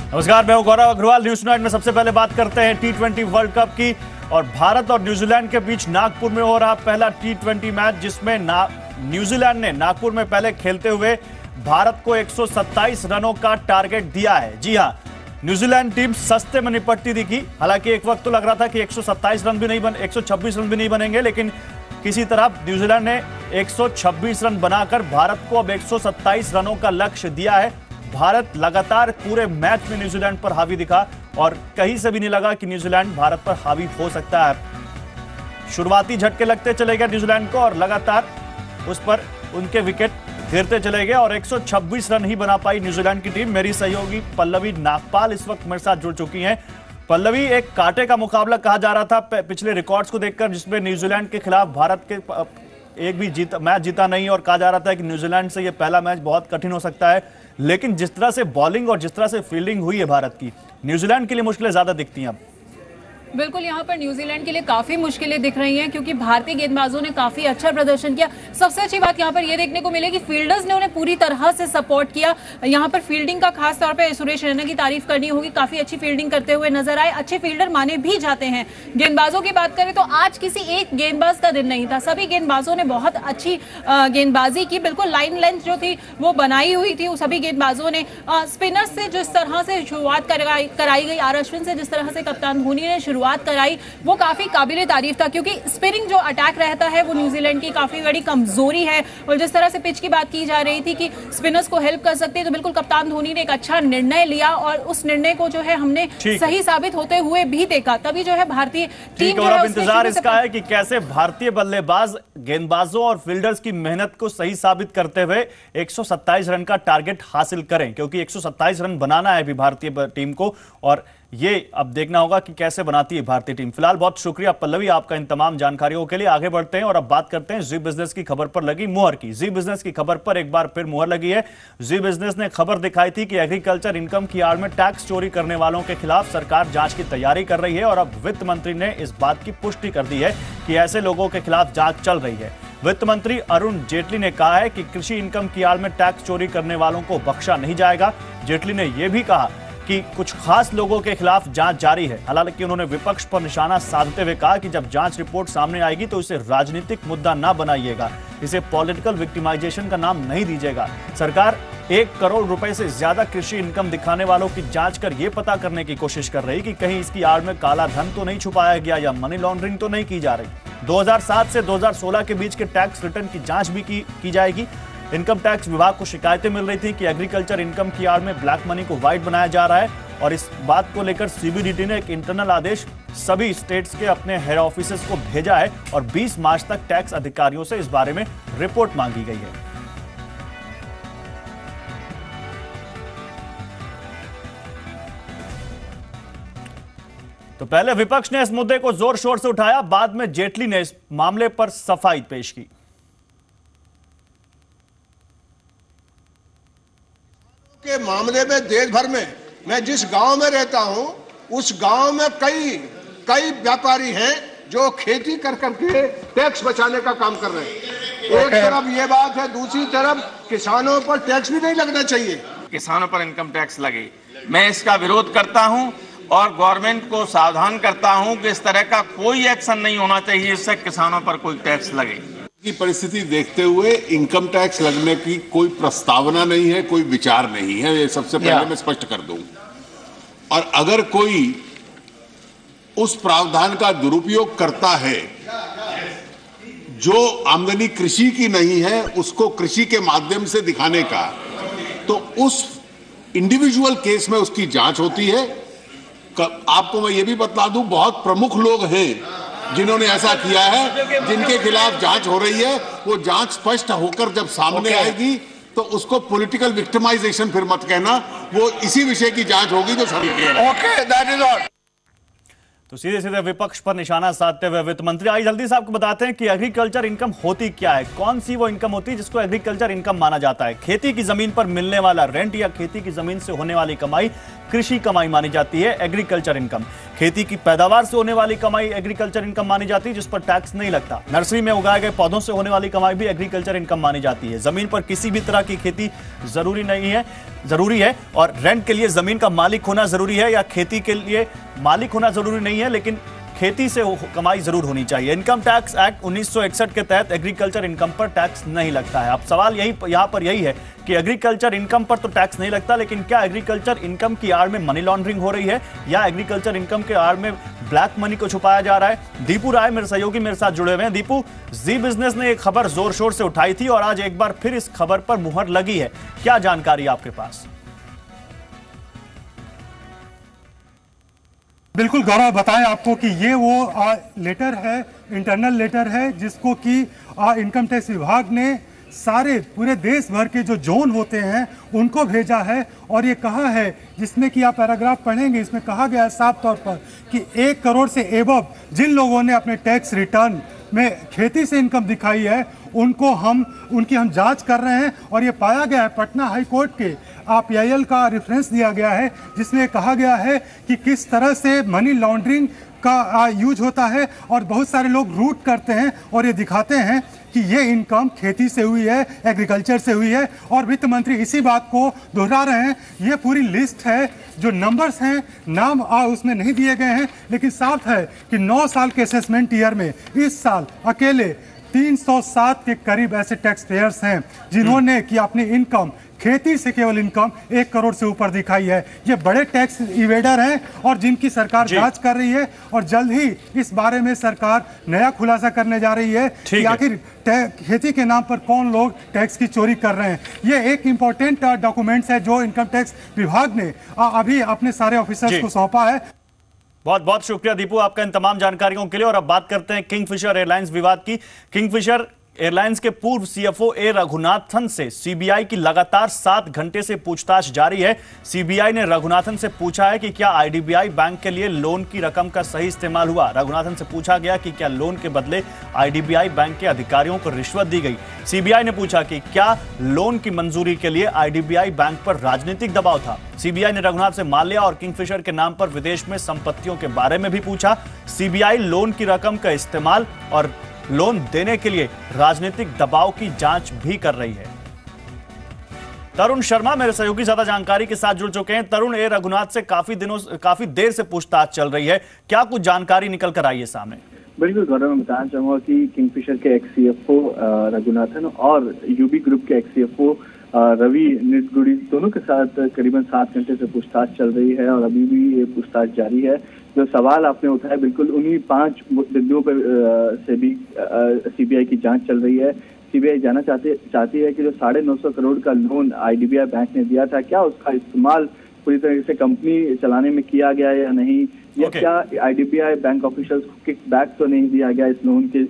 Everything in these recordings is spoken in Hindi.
नमस्कार, मैं हूं गौरव अग्रवाल। न्यूज नाइट में सबसे पहले बात करते हैं T20 वर्ल्ड कप की और भारत और न्यूजीलैंड के बीच नागपुर में हो रहा पहला T20 मैच, जिसमें न्यूजीलैंड ने नागपुर में पहले खेलते हुए भारत को 127 रनों का टारगेट दिया है। जी हां, न्यूजीलैंड टीम सस्ते में निपटती दिखी। हालांकि एक वक्त तो लग रहा था कि 126 रन भी नहीं बनेंगे, लेकिन किसी तरह न्यूजीलैंड ने 126 रन बनाकर भारत को अब 127 रनों का लक्ष्य दिया है। भारत लगातार पूरे मैच में न्यूजीलैंड पर हावी दिखा और कहीं से भी नहीं लगा कि न्यूजीलैंड भारत पर हावी हो सकता है। शुरुआती झटके लगते चले गए न्यूजीलैंड को और लगातार उस पर उनके विकेट गिरते चले गए और 126 रन ही बना पाई न्यूजीलैंड की टीम। मेरी सहयोगी पल्लवी नागपाल इस वक्त मेरे साथ जुड़ चुकी हैं। पल्लवी, एक कांटे का मुकाबला कहा जा रहा था पिछले रिकॉर्ड्स को देखकर, जिसमें न्यूजीलैंड के खिलाफ भारत के एक भी मैच जीता नहीं और कहा जा रहा था कि न्यूजीलैंड से यह पहला मैच बहुत कठिन हो सकता है। लेकिन जिस तरह से बॉलिंग और जिस तरह से फील्डिंग हुई है भारत की, न्यूजीलैंड के लिए मुश्किलें ज्यादा दिखती हैं अब। बिल्कुल, यहाँ पर न्यूजीलैंड के लिए काफी मुश्किलें दिख रही हैं क्योंकि भारतीय गेंदबाजों ने काफी अच्छा प्रदर्शन किया। सबसे अच्छी बात यहाँ पर यह देखने को मिलेगी फील्डर्स ने उन्हें पूरी तरह से सपोर्ट किया। यहाँ पर फील्डिंग का खास तौर पे सुरेश रैना की तारीफ करनी होगी, काफी अच्छी फील्डिंग करते हुए नजर आए। अच्छे फील्डर माने भी जाते हैं। गेंदबाजों की बात करें तो आज किसी एक गेंदबाज का दिन नहीं था, सभी गेंदबाजों ने बहुत अच्छी गेंदबाजी की। बिल्कुल लाइन लेंथ जो थी वो बनाई हुई थी सभी गेंदबाजों ने। स्पिनर्स से जिस तरह से शुरुआत कराई गई, आर अश्विन से जिस तरह से कप्तान धोनी ने शुरुआत कराई, वो काफी काबिले तारीफ था क्योंकि स्पिनिंग जो अटैक रहता है वो न्यूजीलैंड की काफी बड़ी कमजोरी है। और जिस तरह से पिच की बात की जा रही थी कि स्पिनर्स को हेल्प कर सकते हैं, तो बिल्कुल कप्तान धोनी ने एक अच्छा निर्णय लिया और उस निर्णय को जो है हमने सही साबित होते हुए भी देखा। तभी जो है भारतीय टीम और अब इंतजार इसका है कि कैसे भारतीय बल्लेबाज गेंदबाजों और फील्डर्स की मेहनत को सही साबित करते हुए 127 रन का टारगेट हासिल करें, क्योंकि 127 रन बनाना है अभी भारतीय टीम को और ये अब देखना होगा कि कैसे बनाती है भारतीय टीम। फिलहाल बहुत शुक्रिया पल्लवी आपका इन तमाम जानकारियों के लिए। आगे बढ़ते हैं और अब बात करते हैं जी बिजनेस की खबर पर लगी मुहर की। जी बिजनेस की खबर पर एक बार फिर मुहर लगी है। जी बिजनेस ने खबर दिखाई थी कि एग्रीकल्चर इनकम की आड़ में टैक्स चोरी करने वालों के खिलाफ सरकार जांच की तैयारी कर रही है और अब वित्त मंत्री ने इस बात की पुष्टि कर दी है कि ऐसे लोगों के खिलाफ जांच चल रही है। वित्त मंत्री अरुण जेटली ने कहा है कि कृषि इनकम की आड़ में टैक्स चोरी करने वालों को बख्शा नहीं जाएगा। जेटली ने यह भी कहा कि कुछ खास लोगों के खिलाफ जांच जारी है। हालांकि उन्होंने विपक्ष पर निशाना साधते हुए कहा कि जब जांच रिपोर्ट सामने आएगी तो इसे राजनीतिक मुद्दा ना बनाइएगा, इसे पॉलिटिकल विक्टिमाइजेशन का नाम नहीं दीजिएगा। सरकार 1 करोड़ रुपए से ज्यादा कृषि इनकम दिखाने वालों की जांच कर यह पता करने की कोशिश कर रही कि कहीं इसकी आड़ में काला धन तो नहीं छुपाया गया या मनी लॉन्ड्रिंग तो नहीं की जा रही। 2007 से 2016 के बीच के टैक्स रिटर्न की जांच भी की जाएगी। इनकम टैक्स विभाग को शिकायतें मिल रही थी कि एग्रीकल्चर इनकम की आड़ में ब्लैक मनी को व्हाइट बनाया जा रहा है और इस बात को लेकर सीबीडीटी ने एक इंटरनल आदेश सभी स्टेट्स के अपने हेड ऑफिसेस को भेजा है और 20 मार्च तक टैक्स अधिकारियों से इस बारे में रिपोर्ट मांगी गई है। तो पहले विपक्ष ने इस मुद्दे को जोर शोर से उठाया, बाद में जेटली ने इस मामले पर सफाई पेश की। के मामले में देश भर में, मैं जिस गांव में रहता हूं उस गांव में कई व्यापारी हैं जो खेती कर करके टैक्स बचाने का काम कर रहे हैं। एक तरफ ये बात है, दूसरी तरफ किसानों पर टैक्स भी नहीं लगना चाहिए। किसानों पर इनकम टैक्स लगे, मैं इसका विरोध करता हूं और गवर्नमेंट को सावधान करता हूं कि इस तरह का कोई एक्शन नहीं होना चाहिए जिससे किसानों पर कोई टैक्स लगे। की परिस्थिति देखते हुए इनकम टैक्स लगने की कोई प्रस्तावना नहीं है, कोई विचार नहीं है, ये सबसे पहले मैं स्पष्ट कर दूं। और अगर कोई उस प्रावधान का दुरुपयोग करता है, जो आमदनी कृषि की नहीं है उसको कृषि के माध्यम से दिखाने का, तो उस इंडिविजुअल केस में उसकी जांच होती है। आपको मैं ये भी बता दूं, बहुत प्रमुख लोग हैं जिन्होंने ऐसा किया है, जिनके खिलाफ जांच हो रही है। वो जांच स्पष्ट होकर जब सामने आएगी तो उसको पॉलिटिकल विक्टिमाइजेशन फिर मत कहना, वो इसी विषय की जांच होगी जो सभी ओके, दैट इज ऑल। तो सीधे सीधे विपक्ष पर निशाना साधते हुए वित्त मंत्री आई जल्दी से आपको बताते हैं कि एग्रीकल्चर इनकम होती क्या है, कौन सी वो इनकम होती है जिसको एग्रीकल्चर इनकम माना जाता है। खेती की जमीन पर मिलने वाला रेंट या खेती की जमीन से होने वाली कमाई कृषि कमाई मानी जाती है एग्रीकल्चर इनकम। खेती की पैदावार से होने वाली कमाई एग्रीकल्चर इनकम मानी जाती है जिस पर टैक्स नहीं लगता। नर्सरी में उगाए गए पौधों से होने वाली कमाई भी एग्रीकल्चर इनकम मानी जाती है। जमीन पर किसी भी तरह की खेती जरूरी है और रेंट के लिए जमीन का मालिक होना जरूरी है या खेती के लिए मालिक होना जरूरी नहीं है, लेकिन खेती से कमाई जरूर होनी चाहिए। इनकम टैक्स एक्ट 1961 के तहत एग्रीकल्चर इनकम पर टैक्स नहीं लगता है। अब सवाल यहां पर यही है कि एग्रीकल्चर इनकम पर तो टैक्स नहीं लगता, लेकिन क्या एग्रीकल्चर इनकम की आड़ में मनी लॉन्ड्रिंग हो रही है या एग्रीकल्चर इनकम के आड़ में ब्लैक मनी को छुपाया जा रहा है। दीपू राय मेरे सहयोगी मेरे साथ जुड़े हुए हैं। दीपू, जी बिजनेस ने एक खबर जोर शोर से उठाई थी और आज एक बार फिर इस खबर पर मुहर लगी है, क्या जानकारी आपके पास? बिल्कुल गौरव, बताएं आपको कि ये वो लेटर है, इंटरनल लेटर है जिसको कि इनकम टैक्स विभाग ने सारे पूरे देश भर के जो जोन होते हैं उनको भेजा है और ये कहा है, जिसमें कि आप पैराग्राफ पढ़ेंगे, इसमें कहा गया है साफ तौर पर कि 1 करोड़ से एबव जिन लोगों ने अपने टैक्स रिटर्न में खेती से इनकम दिखाई है उनकी हम जांच कर रहे हैं। और ये पाया गया है, पटना हाई कोर्ट के PIL का रेफरेंस दिया गया है जिसमें कहा गया है कि किस तरह से मनी लॉन्ड्रिंग का यूज होता है और बहुत सारे लोग रूट करते हैं और ये दिखाते हैं कि ये इनकम खेती से हुई है, एग्रीकल्चर से हुई है। और वित्त मंत्री इसी बात को दोहरा रहे हैं। ये पूरी लिस्ट है, जो नंबर्स हैं नाम उसमें नहीं दिए गए हैं, लेकिन साफ है कि 9 साल के असेसमेंट ईयर में इस साल अकेले 307 के करीब ऐसे टैक्स पेयर्स हैं जिन्होंने कि अपनी इनकम खेती से केवल इनकम 1 करोड़ से ऊपर दिखाई है। ये बड़े टैक्स इवेडर हैं और जिनकी सरकार जांच कर रही है और जल्द ही इस बारे में सरकार नया खुलासा करने जा रही है कि आखिर खेती के नाम पर कौन लोग टैक्स की चोरी कर रहे हैं। ये एक इंपॉर्टेंट डॉक्यूमेंट्स है जो इनकम टैक्स विभाग ने अभी अपने सारे ऑफिसर्स को सौंपा है। बहुत बहुत शुक्रिया दीपू आपका इन तमाम जानकारियों के लिए। और अब बात करते हैं किंगफिशर एयरलाइंस विवाद की। किंगफिशर एयरलाइंस के पूर्व CFO ए रघुनाथन से सीबीआई की लगातार 7 घंटे से पूछताछ जारी है। सीबीआई ने रघुनाथन से पूछा है कि क्या IDBI बैंक के लिए लोन की रकम का सही इस्तेमाल हुआ। रघुनाथन से पूछा गया कि क्या लोन के बदले IDBI बैंक के अधिकारियों को रिश्वत दी गई। सीबीआई ने पूछा कि क्या लोन की मंजूरी के लिए IDBI बैंक पर राजनीतिक दबाव था। सीबीआई ने रघुनाथ से माल्या और किंगफिशर के नाम पर विदेश में संपत्तियों के बारे में भी पूछा। सीबीआई लोन की रकम का इस्तेमाल और लोन देने के लिए राजनीतिक दबाव की जांच भी कर रही है। तरुण शर्मा मेरे सहयोगी ज्यादा जानकारी के साथ जुड़ चुके हैं। तरुण, ए रघुनाथ से काफी देर से पूछताछ चल रही है, क्या कुछ जानकारी निकल कर आई है सामने? बिल्कुल गौरव, मैं बताना चाहूंगा कि किंगफिशर के एक्स CFO रघुनाथन और यूबी ग्रुप के एक्स CFO रवि निटगुड़ी दोनों के साथ करीबन 7 घंटे से पूछताछ चल रही है और अभी भी ये पूछताछ जारी है। जो सवाल आपने उठाया बिल्कुल उन्हीं 5 बिंदुओं पर से भी सीबीआई की जांच चल रही है। सीबीआई जानना चाहती है कि जो 950 करोड़ का लोन IDBI बैंक ने दिया था, क्या उसका इस्तेमाल पूरी तरह से कंपनी चलाने में किया गया या नहीं, या क्या IDBI बैंक ऑफिशियल्स को किक बैक तो नहीं दिया गया इस लोन के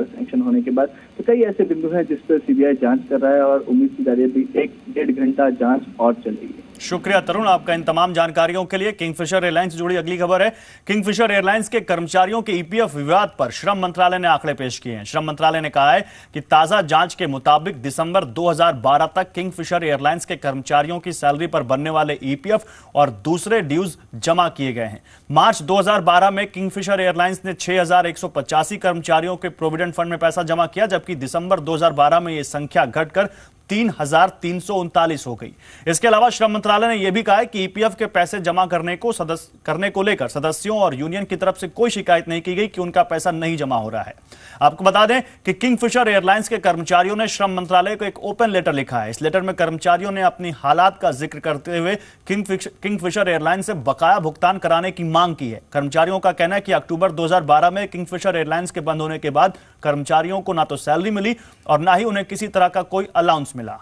सैंक्शन होने के बाद। तो कई ऐसे बिंदु हैं जिस पर सीबीआई जांच कर रहा है और उम्मीद की जा रही है कि 1-1.5 घंटा जांच और चलेगी। शुक्रिया तरुण आपका इन तमाम जानकारियों के लिए। किंगफिशर एयरलाइंस से जुड़ी अगली खबर है। किंगफिशर एयरलाइंस के कर्मचारियों के EPF विवाद पर श्रम मंत्रालय ने आंकड़े पेश किए हैं। श्रम मंत्रालय ने कहा है कि ताजा जांच के मुताबिक दिसंबर 2012 तक किंगफिशर एयरलाइंस के कर्मचारियों की सैलरी पर बनने वाले EPF और दूसरे ड्यूज जमा किए गए हैं। मार्च 2012 में किंगफिशर एयरलाइंस ने 6185 कर्मचारियों के प्रोविडेंट फंड में पैसा जमा किया, जबकि दिसंबर 2012 में यह संख्या घटकर 3339 हो गई। इसके अलावा श्रम मंत्रालय ने यह भी कहा है कि EPF के पैसे जमा करने को लेकर सदस्यों और यूनियन की तरफ से कोई शिकायत नहीं की गई कि उनका पैसा नहीं जमा हो रहा है। आपको बता दें कि किंगफिशर एयरलाइंस के कर्मचारियों ने श्रम मंत्रालय को एक ओपन लेटर लिखा है। इस लेटर में कर्मचारियों ने अपनी हालात का जिक्र करते हुए किंगफिशर एयरलाइंस से बकाया भुगतान कराने की मांग की है। कर्मचारियों का कहना है कि अक्टूबर 2012 में किंगफिशर एयरलाइंस के बंद होने के बाद कर्मचारियों को ना तो सैलरी मिली और ना ही उन्हें किसी तरह का कोई अलाउंस मिला।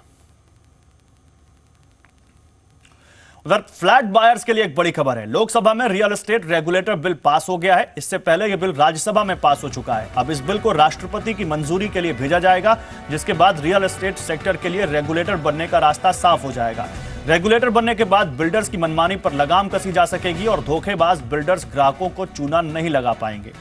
उधर फ्लैट बायर्स के लिए एक बड़ी खबर है। लोकसभा में real estate regulator bill pass हो गया है। इससे पहले यह बिल राज्यसभा में पास हो चुका है। अब इस बिल को राष्ट्रपति की मंजूरी के लिए भेजा जाएगा, जिसके बाद रियल एस्टेट सेक्टर के लिए रेगुलेटर बनने का रास्ता साफ हो जाएगा। रेगुलेटर बनने के बाद बिल्डर्स की मनमानी पर लगाम कसी जा सकेगी और धोखेबाज बिल्डर्स ग्राहकों को चूना नहीं लगा पाएंगे।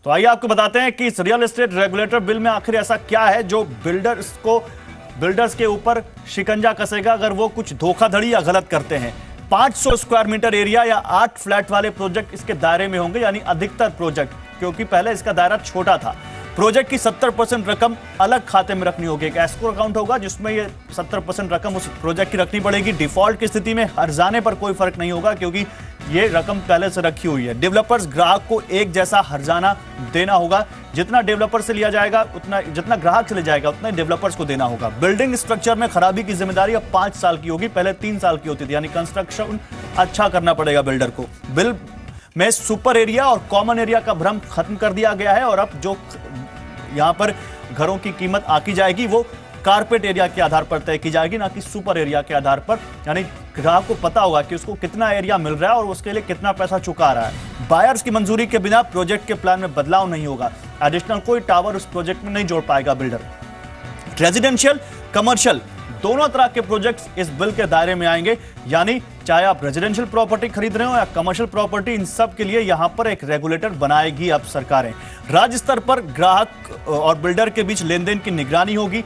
तो आइए आपको बताते हैं कि इस रियल एस्टेट रेगुलेटर बिल में आखिर ऐसा क्या है जो बिल्डर्स के ऊपर शिकंजा कसेगा अगर वो कुछ धोखाधड़ी या गलत करते हैं। 500 स्क्वायर मीटर एरिया या 8 फ्लैट वाले प्रोजेक्ट इसके दायरे में होंगे, यानी अधिकतर प्रोजेक्ट, क्योंकि पहले इसका दायरा छोटा था। प्रोजेक्ट की 70% रकम अलग खाते में रखनी होगी। एक एस्क्रो अकाउंट होगा जिसमें ये 70% रकम उस प्रोजेक्ट की रखनी पड़ेगी। डिफॉल्ट की स्थिति में हर्जाने पर कोई फर्क नहीं होगा क्योंकि ये रकम पहले से रखी हुई है। डेवलपर्स ग्राहक को एक जैसा हर्जाना देना होगा। जितना डेवलपर से लिया जाएगा उतना, जितना ग्राहक से ले जाएगा उतना ही डेवलपर्स को देना होगा। बिल्डिंग स्ट्रक्चर में खराबी की जिम्मेदारी अब 5 साल की होगी, पहले 3 साल की होती थी, यानी कंस्ट्रक्शन अच्छा करना पड़ेगा बिल्डर को। बिल में सुपर एरिया और कॉमन एरिया का भ्रम खत्म कर दिया गया है और अब जो यहां पर घरों की कीमत आकी जाएगी वो कारपेट एरिया के आधार पर तय की जाएगी, ना कि सुपर एरिया के आधार पर। यानी ग्राहक को पता होगा कि उसको कितना एरिया मिल रहा है और उसके लिए कितना पैसा चुका रहा है। बायर्स की मंजूरी के बिना प्रोजेक्ट के प्लान में बदलाव नहीं होगा। एडिशनल कोई टावर उस प्रोजेक्ट में नहीं जोड़ पाएगा बिल्डर। रेजिडेंशियल, कमर्शियल दोनों तरह के प्रोजेक्ट्स इस बिल के दायरे में आएंगे, यानी चाहे आप रेजिडेंशियल प्रॉपर्टी खरीद रहे हो या कमर्शियल प्रॉपर्टी, इन सब के लिए यहां पर एक रेगुलेटर बनाएगी अब सरकारें। राज्य स्तर पर ग्राहक और बिल्डर के बीच लेन देन की निगरानी होगी।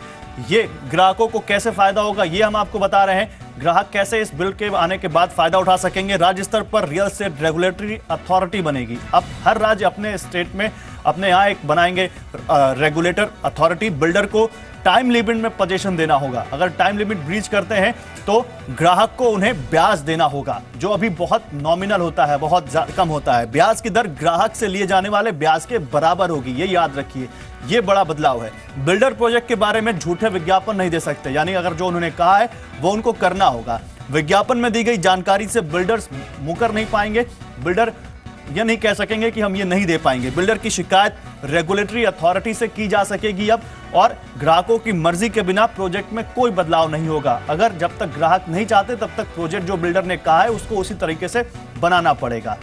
ये ग्राहकों को कैसे फायदा होगा ये हम आपको बता रहे हैं। ग्राहक कैसे इस बिल के आने के बाद फायदा उठा सकेंगे। राज्य स्तर पर रियल एस्टेट रेगुलेटरी अथॉरिटी बनेगी। अब हर राज्य अपने स्टेट में अपने यहाँ एक बनाएंगे रेगुलेटर अथॉरिटी। बिल्डर को टाइम लिमिट में पोजीशन देना होगा। अगर टाइम लिमिट ब्रीच करते हैं तो ग्राहक को उन्हें ब्याज देना होगा, जो अभी बहुत नॉमिनल होता है, बहुत कम होता है। ब्याज की दर ग्राहक से लिए जाने वाले ब्याज के बराबर होगी, ये याद रखिए। ये बड़ा बदलाव है। बिल्डर प्रोजेक्ट के बारे में झूठे विज्ञापन नहीं दे सकते, यानी अगर जो उन्होंने कहा है वो उनको करना होगा। विज्ञापन में दी गई जानकारी से बिल्डर्स मुकर नहीं पाएंगे। बिल्डर यह नहीं कह सकेंगे कि हम ये नहीं दे पाएंगे। बिल्डर की शिकायत रेगुलेटरी अथॉरिटी से की जा सकेगी अब, और ग्राहकों की मर्जी के बिना प्रोजेक्ट में कोई बदलाव नहीं होगा। अगर जब तक ग्राहक नहीं चाहते तब तक प्रोजेक्ट जो बिल्डर ने कहा है उसको उसी तरीके से बनाना पड़ेगा।